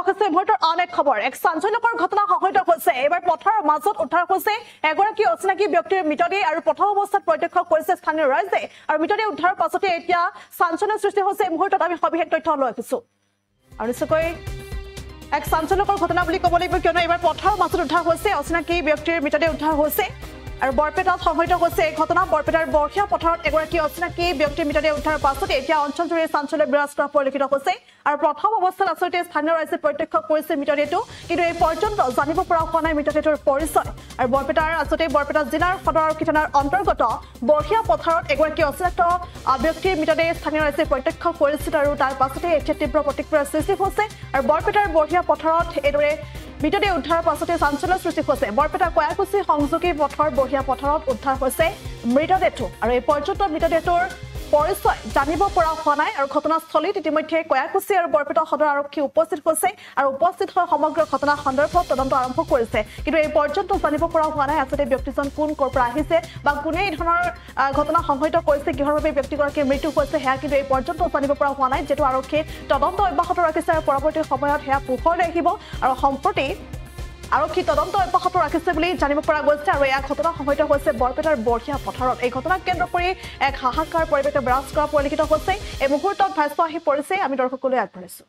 হৈছে মুহূৰ্তৰ আন এক খবৰ এক চাঞ্চল্যকৰ ঘটনা সংঘটিত হৈছে এবাৰ পথাৰৰ মাজত উদ্ধাৰ হৈছে এগৰাকী অচিনাকি ব্যক্তিৰ মৃতদেহ আৰু প্ৰথম অৱস্থাত প্ৰত্যক্ষ কৰিছে স্থানীয় ৰাইজে আৰু মৃতদেহ উদ্ধাৰৰ পাছতে এতিয়া চাঞ্চল্যৰ সৃষ্টি হৈছে মুহূৰ্তত আমি সবিশেষ তথ্য লৈ আহিছো আৰু নিশ্চয়কৈ এক চাঞ্চল্যকৰ ঘটনা বুলি ক'ব লাগিব কিয়নো এবাৰ পথাৰৰ মাজত উদ্ধাৰ হৈছে অচিনাকি ব্যক্তিৰ মৃতদেহ উদ্ধাৰ হৈছে আৰু বৰপেটাত সংঘটিত হৈছে এই ঘটনা বৰপেটাৰ বৰখিয়া পথাৰত এগৰাকী অচিনাকি ব্যক্তিৰ মৃতদেহ উদ্ধাৰৰ পাছতে এতিয়া অঞ্চলজুৰি চাঞ্চল্য বিৰাজ কৰা পৰিলক্ষিত হৈছে আৰু প্ৰথম অৱস্থাত আচলতে স্থানীয় ৰাইজে প্ৰত্যক্ষ কৰিছে মৃতদেহটো কিন্তু এই পৰ্যন্ত জানিব পৰা হোৱা নাই মৃতদেহটোৰ পৰিচয় আৰু বৰপেটাৰ আচলতে বৰপেটা জিলাৰ সদৰ আৰক্ষী থানাৰ অন্তৰ্গত বৰখিয়া পথাৰত এগৰাকী অচিনাক্ত ব্যক্তিৰ মৃতদেহ স্থানীয় ৰাইজে প্ৰত্যক্ষ কৰিছিল আৰু তাৰ পাছতে এতিয়া তীব্ৰ প্ৰতিক্ৰিয়াৰ সৃষ্টি হৈছে আৰু বৰপেটাৰ বৰখিয়া পথাৰত এইদৰে মৃতদেহ উদ্ধাৰৰ পাছতে চাঞ্চল্যৰ সৃষ্টি হৈছে বৰপেটা কয়াকুছি সংযোগী পথৰ বৰখিয়া পথাৰত উদ্ধাৰ হৈছে মৃতদেহটো আৰু এই পৰ্যন্ত মৃতদেহটোৰ পৰিচয় জানিব পৰা হোৱা নাই আৰু ঘটনাস্থলীত ইতিমধ্যে কয়াকুছি আৰু বৰপেটা সদৰ আৰক্ষী উপস্থিত হৈছে আৰু উপস্থিত হৈ সমগ্ৰ ঘটনা সন্দৰ্ভত তদন্ত আৰম্ভ কৰিছে কিন্তু এই পৰ্যন্ত জানিব পৰা হোৱা নাই আচলতে ব্যক্তিজন কোন ক'ৰ পৰা আহিছে বা কোনে এই ধৰণৰ ঘটনা সংঘটিত কৰিছে কিহৰ বাবে ব্যক্তিগৰাকীৰ মৃত্যু হৈছে সেয়া কিন্তু এই পৰ্যন্ত জানিব পৰা হোৱা নাই যেটো আৰক্ষীয়ে তদন্ত অব্যাহত ৰাখিছে আৰু পৰৱৰ্তী সময়ত সেয়া পোহৰলৈ আহিব আৰু সম্প্ৰতি আৰক্ষী তদন্ত অব্যাহত ৰাখিছে বুলি জানিব পৰা গৈছে আৰু এই ঘটনা সংঘটিত হৈছে বৰপেটাৰ বৰখিয়া পথাৰত এই ঘটনাক কেন্দ্ৰ কৰি এক হাহাকাৰ পৰিৱেশ বিৰাজ কৰা পৰিলক্ষিত হৈছে এই মুহূৰ্তত ভাষ্য আহি পৰিছে আমি দৰ্শকলৈ আগবঢ়াইছো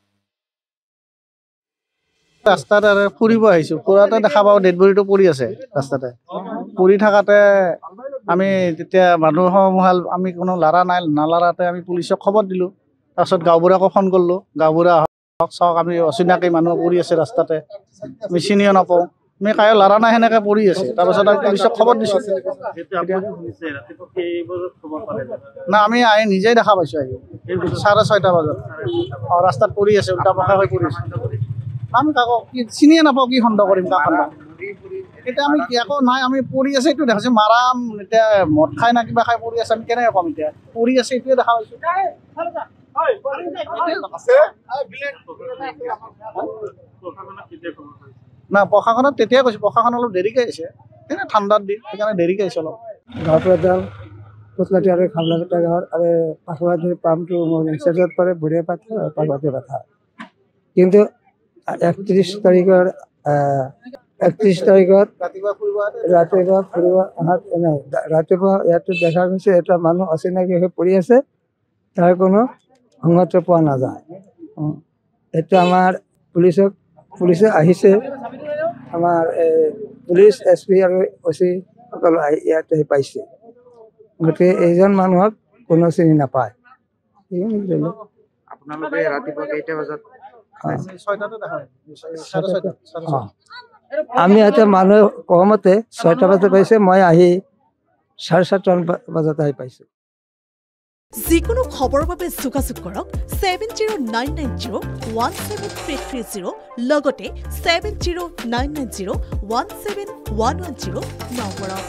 ৰাস্তাতে ফুৰিব আহিছো পুৰাতে দেখা পাওঁ ডেড বডিটো পৰি আছে ৰাস্তাতে পৰি থাকাতে আমি তেতিয়া মানুহসমূহ আমি কোনো লাৰা নাই নালাৰাতে আমি পুলিচক খবৰ দিলোঁ তাৰপিছত গাঁওবুঢ়াকো ফোন কৰিলোঁ গাঁওবুঢ়া চাওক আমি অচিনাকি মানুহ পৰি আছে ৰাস্তাতে আমি চিনিও নাপাওঁ আমি কায়ো লাৰা নাই সেনেকৈ পৰি আছে তাৰপাছত আমি পুলিচক খবৰ দিছোঁ না আমি আহি নিজেই দেখা পাইছোঁ আহি 6:30 বজাত ৰাস্তাত পৰি আছে উল্টা পকা হৈ পৰি আছে আমি কাকো কি চিনিয়ে নাপাওঁ কি সন্দেহ কৰিম কাক সন্দেহ এতিয়া আমি একো নাই আমি পৰি আছে এইটো দেখাইছোঁ মাৰাম এতিয়া মদ খাই না কিবা খাই পৰি আছে আমি কেনেকৈ ক'ম এতিয়া পৰি আছে এইটোৱে দেখা পাইছোঁ না প্ৰশাসনত তেতিয়াই কৈছোঁ প্ৰশাসন অলপ দেৰিকৈ আহিছে এনে ঠাণ্ডাৰ দিন সেইকাৰণে দেৰিকৈ আহিছে অলপ গাঁওপ্ৰধান পুতলাটি আৰু খামলাপেটা গাঁৱৰ আৰু পাখুৱাটিৰ পাম্পটো মোৰ ইনচাৰ্জত পৰে বুঢ়িয়া পাথৰ আৰু পাখুৱাটি পাথৰ কিন্তু 31 তাৰিখত ৰাতিপুৱা ফুৰিব অহাত নাই ৰাতিপুৱা ইয়াতে দেখা গৈছে এটা মানুহ অচিনাকি হৈ পৰি আছে তাৰ কোনো সংগত পোৱা নাযায় এতিয়া আমাৰ পুলিচে আহিছে আমাৰ পুলিচ SP আৰু OC সকলো ইয়াতে পাইছে গতিকে এইজন মানুহক কোনো চিনি নাপায় আপোনালোকে ৰাতিপুৱা কেইটা বজাত আমি ইয়াতে মানুহ কমতে 6টা বজাত পাইছে মই আহি 7:30 বজাত আহি পাইছোঁ যিকোনো খবৰৰ বাবে যোগাযোগ কৰক 7099017330 লগতে 7099017110 নম্বৰত